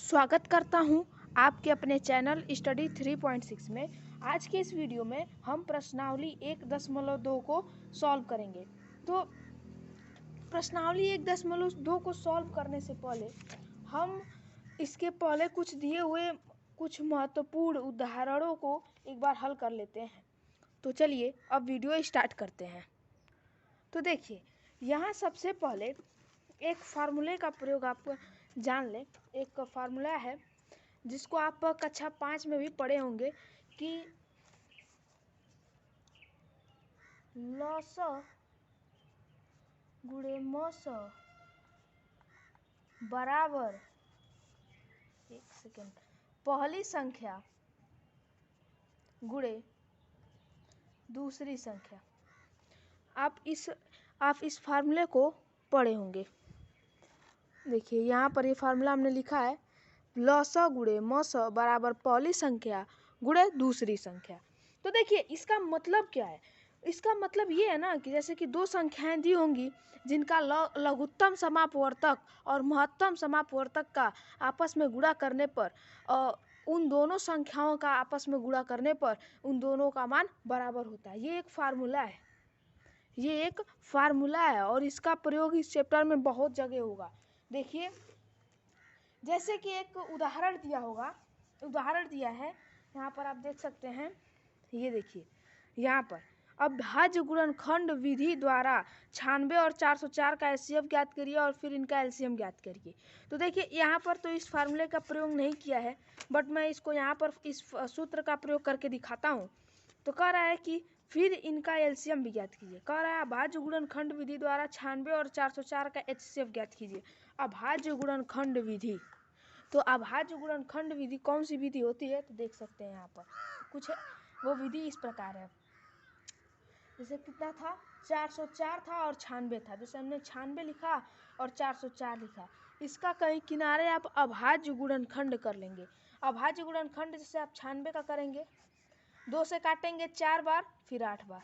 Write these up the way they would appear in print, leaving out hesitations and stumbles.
स्वागत करता हूं आपके अपने चैनल स्टडी 3.6 में। आज के इस वीडियो में हम प्रश्नावली 1.2 को सॉल्व करेंगे। तो प्रश्नावली 1.2 को सॉल्व करने से पहले हम इसके पहले कुछ दिए हुए कुछ महत्वपूर्ण उदाहरणों को एक बार हल कर लेते हैं। तो चलिए अब वीडियो स्टार्ट करते हैं। तो देखिए, यहाँ सबसे पहले एक फार्मूले का प्रयोग आप जान लें। एक फार्मूला है जिसको आप कक्षा 5 में भी पढ़े होंगे कि लॉस गुणे मॉस बराबर पहली संख्या गुणे दूसरी संख्या। आप इस फार्मूले को पढ़े होंगे। देखिए, यहाँ पर ये फार्मूला हमने लिखा है लॉस गुणे मॉस बराबर पहली संख्या गुणे दूसरी संख्या। तो देखिए, इसका मतलब क्या है? इसका मतलब ये है ना कि जैसे कि दो संख्याएं दी होंगी जिनका लघुत्तम समापवर्तक और महत्तम समापवर्तक का आपस में गुणा करने पर उन दोनों संख्याओं का आपस में गुणा करने पर उन दोनों का मान बराबर होता है। ये एक फार्मूला है और इसका प्रयोग इस चैप्टर में बहुत जगह होगा। देखिए, जैसे कि एक उदाहरण दिया है यहाँ पर, आप देख सकते हैं। ये देखिए, यहाँ पर अविभाज्य गुणनखंड विधि द्वारा 96 और 404 का एचसीएफ ज्ञात करिए और फिर इनका एलसीएम ज्ञात करिए। तो देखिए, यहाँ पर तो इस फार्मूले का प्रयोग नहीं किया है, बट मैं इसको यहाँ पर इस सूत्र का प्रयोग करके दिखाता हूँ। तो कह रहा है कि फिर इनका एलसीएम भी ज्ञात कीजिए। कह रहा है अभाज्य गुणनखंड विधि द्वारा 96 और 404 का एचसीएफ ज्ञात कीजिए। अभाज्य गुणनखंड विधि, तो अभाज्य गुणनखंड विधि कौन सी विधि होती है? तो देख सकते हैं यहाँ पर कुछ है। वो विधि इस प्रकार है, जैसे कितना था, 404 था और 96 था। जैसे हमने 96 लिखा और 404 लिखा, इसका कहीं किनारे आप अभाज्य गुणनखंड कर लेंगे। अभाज्य गुणनखंड जैसे आप 96 का करेंगे, 2 से काटेंगे 4 बार, फिर 8 बार,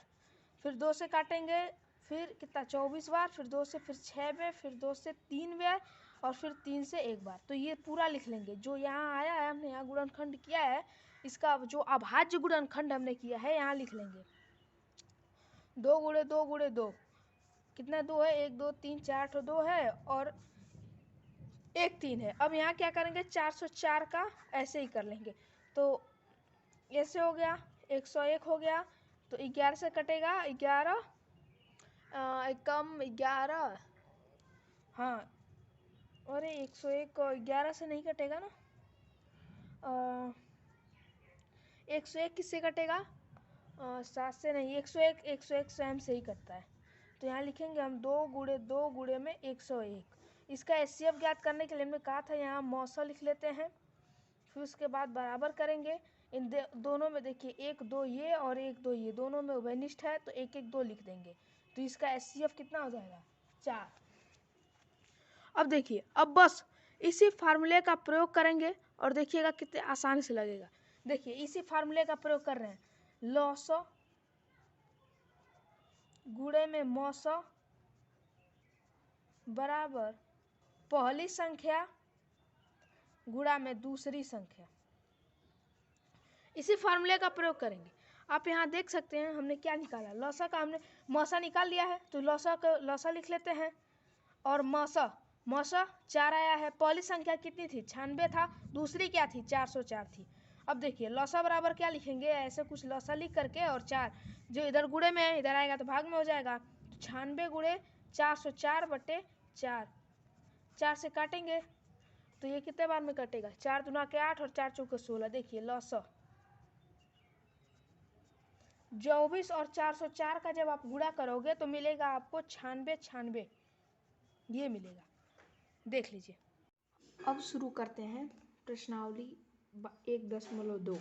फिर 2 से काटेंगे, फिर कितना 24 बार, फिर 2 से फिर 6 बार, फिर 2 से 3 बार और फिर 3 से 1 बार। तो ये पूरा लिख लेंगे जो यहाँ आया है। हमने यहाँ गुणनखंड किया है, इसका जो अभाज्य गुणनखंड हमने किया है यहाँ लिख लेंगे। 2 गुणे 2 गुणे 2 कितना 2 है, 1 2 3 4 तो 2 है और 1 3 है। अब यहाँ क्या करेंगे, 404 का ऐसे ही कर लेंगे। तो ऐसे हो गया, 101 हो गया। तो 11 से कटेगा 11, कम 11, हाँ, अरे 101 को 11 से नहीं कटेगा ना। 101 किससे कटेगा? 7 से नहीं, 101 स्वयं से ही कटता है। तो यहाँ लिखेंगे हम 2 गुणे 2 गुणे में 101। इसका एचसीएफ ज्ञात करने के लिए हमने कहा था यहाँ मौसा लिख लेते हैं, फिर उसके बाद बराबर करेंगे। इन दोनों में देखिए 1 2 ये और 1 2 ये, दोनों में उभयनिष्ठ है तो 1 1 2 लिख देंगे। तो इसका एचसीएफ कितना हो जाएगा? 4। अब देखिए, अब बस इसी फार्मूले का प्रयोग करेंगे और देखिएगा कितने आसानी से लगेगा। देखिए, इसी फार्मूले का प्रयोग कर रहे हैं, लॉस गुणे में मॉस बराबर पहली संख्या गुणा में दूसरी संख्या। इसी फार्मूले का प्रयोग करेंगे। आप यहाँ देख सकते हैं हमने क्या निकाला, लॉसा का हमने मौसा निकाल लिया है। तो लॉसा लिख लेते हैं और मौसा 4 आया है। पहली संख्या कितनी थी? 96 था। दूसरी क्या थी? 404 थी। अब देखिए, लॉसा बराबर क्या लिखेंगे, ऐसे कुछ लॉसा लिख करके और 4 जो इधर गुणे में है इधर आएगा तो भाग में हो जाएगा। तो 96 गुणे 404 बटे 4, 4 से काटेंगे तो ये कितने बार में कटेगा? 4 दूना के 8 और 4 चौके 16। देखिए, लॉसा 24 और 404 का जब आप गुणा करोगे तो मिलेगा आपको 96 ये मिलेगा। देख लीजिए। अब शुरू करते हैं प्रश्नावली 1.2।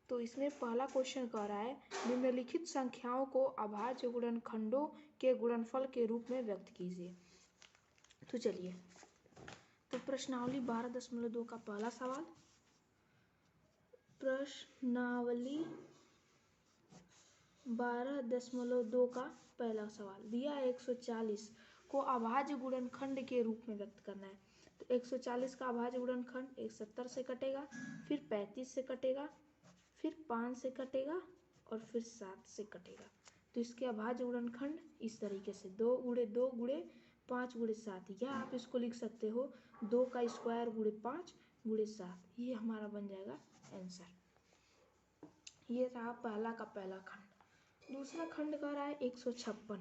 तो इसमें पहला क्वेश्चन कह रहा है निम्नलिखित संख्याओं को अभाज्य गुणनखंडों के गुणनफल के रूप में व्यक्त कीजिए। तो चलिए, तो प्रश्नावली 12.2 का पहला सवाल, प्रश्नावली 12.2 का पहला सवाल दिया है 140 को अभाज्य गुणनखंड के रूप में व्यक्त करना है। तो 140 का अभाज्य गुणनखंड 170 से कटेगा, फिर 35 से कटेगा, फिर 5 से कटेगा और फिर 7 से कटेगा। तो इसके अभाज्य गुणनखंड इस तरीके से 2 गुणे 2 गुणे 5 गुणे 7, या आप इसको लिख सकते हो 2 का स्क्वायर गुणे 5 गुणे 7। ये हमारा बन जाएगा आंसर। ये रहा पहला का पहला खंड। दूसरा खंड कह रहा है 156।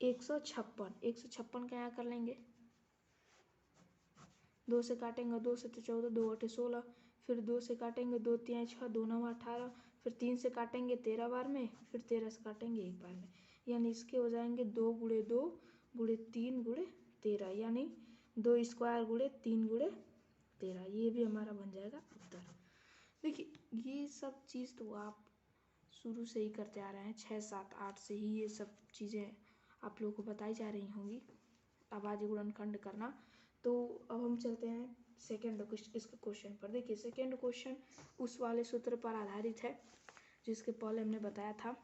156 का यहाँ कर लेंगे, 2 से काटेंगे, 2 से 14, 2 8 16, फिर 2 से काटेंगे, 2 3 6, 2 9 18, फिर 3 से काटेंगे 13 बार में, फिर 13 से काटेंगे 1 बार में, यानी इसके हो जाएंगे 2 गुणे 2 गुणे 3 गुणे 13, यानी 2 स्क्वायर गुणे 3 गुणे 13। ये भी हमारा बन जाएगा उत्तर। देखिए ये सब चीज़ तो आप शुरू से ही करते आ रहे हैं, 6 7 8 से ही ये सब चीज़ें आप लोगों को बताई जा रही होंगी अभाज्य गुणनखंड करना। तो अब हम चलते हैं सेकेंड इसके क्वेश्चन पर। देखिए सेकेंड क्वेश्चन उस वाले सूत्र पर आधारित है जिसके पहले हमने बताया था।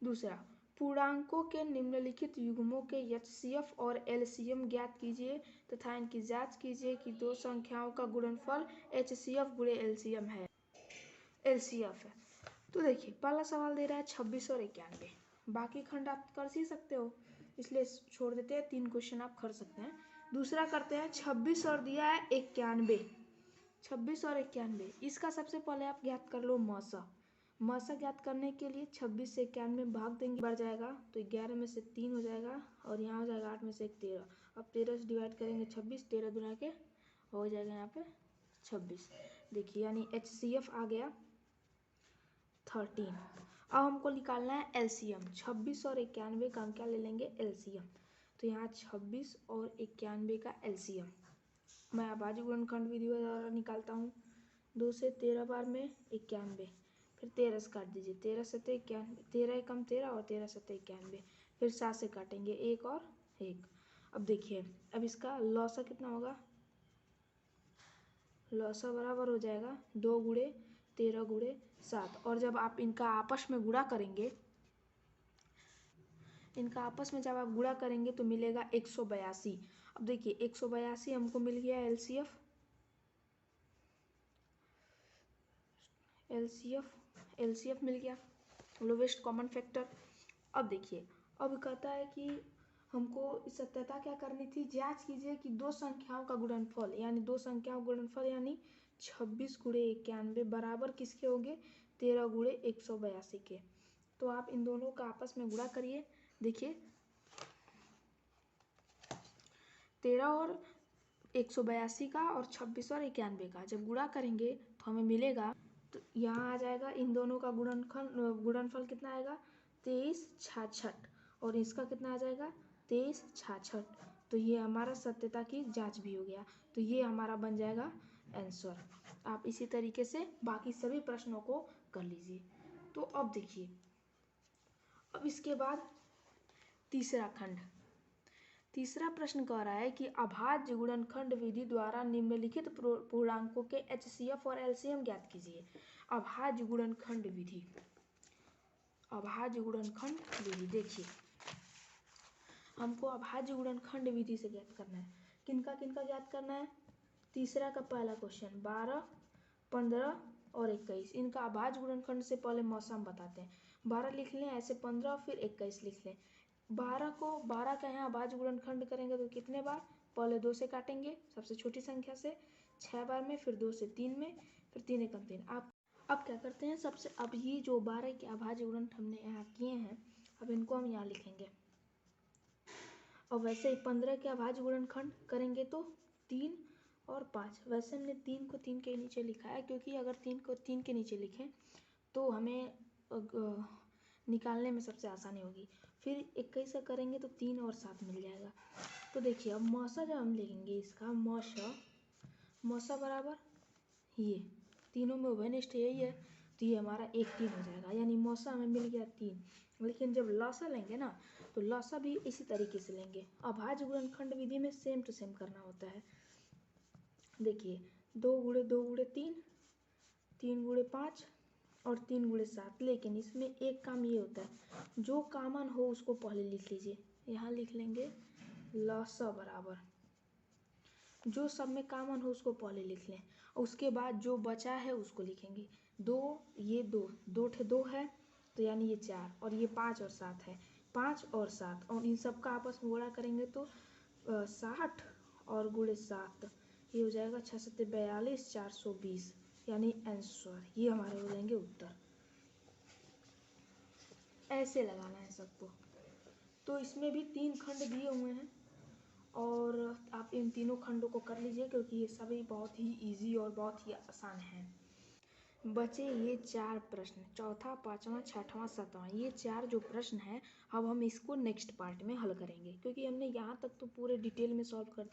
दूसरा, पूर्णांकों के निम्नलिखित युग्मों के एचसीएफ और एलसीएम ज्ञात कीजिए तथा इनकी जांच कीजिए कि दो संख्याओं का गुणनफल एचसीएफ गुणे एलसीएम है, एलसीएफ है। तो देखिए पहला सवाल दे रहा है 26 और 91। बाकी खंड आप कर ही सकते हो, इसलिए छोड़ देते हैं, 3 क्वेश्चन आप कर सकते हैं। दूसरा करते हैं 26 और दिया है 91। 26 और 91, इसका सबसे पहले आप ज्ञात कर लो मौसा। मौसा ज्ञात करने के लिए 26 से 91 भाग देंगे, बढ़ जाएगा तो 11 में से 3 हो जाएगा और यहाँ हो जाएगा 8 में से 1 13। अब 13 से डिवाइड करेंगे 26, 13 दुना के हो जाएगा यहाँ पे 26। देखिए यानी एचसीएफ आ गया 13। अब हमको निकालना है एलसीएम। 26 और 91 का हम क्या ले लेंगे एलसीएम। तो यहाँ 26 और 91 का एलसीएम मैं अभाज्य गुणनखंड विधि द्वारा निकालता हूँ। 2 से 13 बार में 91, फिर 13 से काट दीजिए, 13 से 91, 13 कम 13 और 13 से 91, फिर 7 से काटेंगे 1 और 1। अब देखिए अब इसका लौसा कितना होगा, लौसा बराबर हो जाएगा 2 गुणे 13 गुणे 7। और जब आप इनका आपस में गुणा करेंगे, इनका आपस में जब आप गुणा करेंगे तो मिलेगा 182। अब देखिए 182 हमको मिल गया एलसीएफ, एलसीएफ मिल गया, लोवेस्ट कॉमन फैक्टर। अब देखिए अब कहता है कि हमको सत्यता क्या करनी थी, जांच कीजिए कि दो संख्याओं का गुणनफल, यानी दो संख्याओं का गुणनफल यानी 26 गुणे 91 बराबर किसके होंगे 13 गुणे 182 के। तो आप इन दोनों का आपस में गुणा करिए। देखिए 13 और 182 का और 26 और 91 का जब गुणा करेंगे तो हमें मिलेगा, तो यहाँ आ जाएगा इन दोनों का गुणनफल कितना आएगा 23 66, और इसका कितना आ जाएगा 23 66। तो ये हमारा सत्यता की जांच भी हो गया, तो ये हमारा बन जाएगा आंसर। आप इसी तरीके से बाकी सभी प्रश्नों को कर लीजिए। तो अब देखिए अब इसके बाद तीसरा खंड, तीसरा प्रश्न कह रहा है कि अभाज्य गुणनखंड विधि द्वारा निम्नलिखित पूर्णांकों के एचसीएफ और एलसीएम ज्ञात कीजिए। अभाज्य गुणनखंड विधि, अभाज्य गुणनखंड विधि देखिए हमको अभाज्य गुणनखंड विधि से ज्ञात करना है। किनका किनका ज्ञात करना है, तीसरा का पहला क्वेश्चन 12 15 और 21, इनका अभाज्य गुणनखंड से पहले मौसम बताते हैं। 12 लिख लें, ऐसे 15 फिर 21 लिख लें। 12 का यहाँ अभाज्य गुणनखंड करेंगे तो कितने बार, पहले 2 से काटेंगे सबसे छोटी संख्या से 6 बार में, फिर 2 से 3 में, फिर 3 एकम 3। आप अब क्या करते हैं सबसे, अब ये जो 12 के अभाज्य गुणनखंड हमने यहाँ किए हैं अब इनको हम यहाँ लिखेंगे। और वैसे ही 15 के अभाज्य गुणनखंड करेंगे तो 3 और 5। वैसे हमने 3 को 3 के नीचे लिखा है क्योंकि अगर 3 को 3 के नीचे लिखें तो हमें निकालने में सबसे आसानी होगी। फिर 21 का करेंगे तो 3 और 7 मिल जाएगा। तो देखिए अब मौसा जब हम लिखेंगे इसका मौसा बराबर ये तीनों में उभयनिष्ठ यही है, तो ये हमारा 1 3 हो जाएगा, यानी मौसा हमें मिल गया 3। लेकिन जब लौसा लेंगे ना तो लौसा भी इसी तरीके से लेंगे। अभाज्य गुणनखंड विधि में सेम टू सेम करना होता है। देखिए 2 गुणे 2 गुणे 3, 3 गुणे 5 और 3 गुणे 7, लेकिन इसमें एक काम ये होता है जो कॉमन हो उसको पहले लिख लीजिए। यहाँ लिख लेंगे लौसा बराबर जो सब में कॉमन हो उसको पहले लिख लें, उसके बाद जो बचा है उसको लिखेंगे। दो, ये दो ठे दो है तो यानी ये 4, और ये 5 और 7 है, 5 और 7, और इन सब का आपस में गुणा करेंगे तो 60 और गुणे 7 ये हो जाएगा 6 सत्ते 42, 420, यानी आंसर ये हमारे हो जाएंगे उत्तर। ऐसे लगाना है सबको। तो इसमें भी 3 खंड दिए हुए हैं और आप इन तीनों खंडों को कर लीजिए क्योंकि ये सभी बहुत ही इजी और बहुत ही आसान हैं। बचे ये 4 प्रश्न, चौथा, पाँचवा, छठवां, सातवां, ये 4 जो प्रश्न हैं अब हम इसको नेक्स्ट पार्ट में हल करेंगे क्योंकि हमने यहाँ तक तो पूरे डिटेल में सॉल्व कर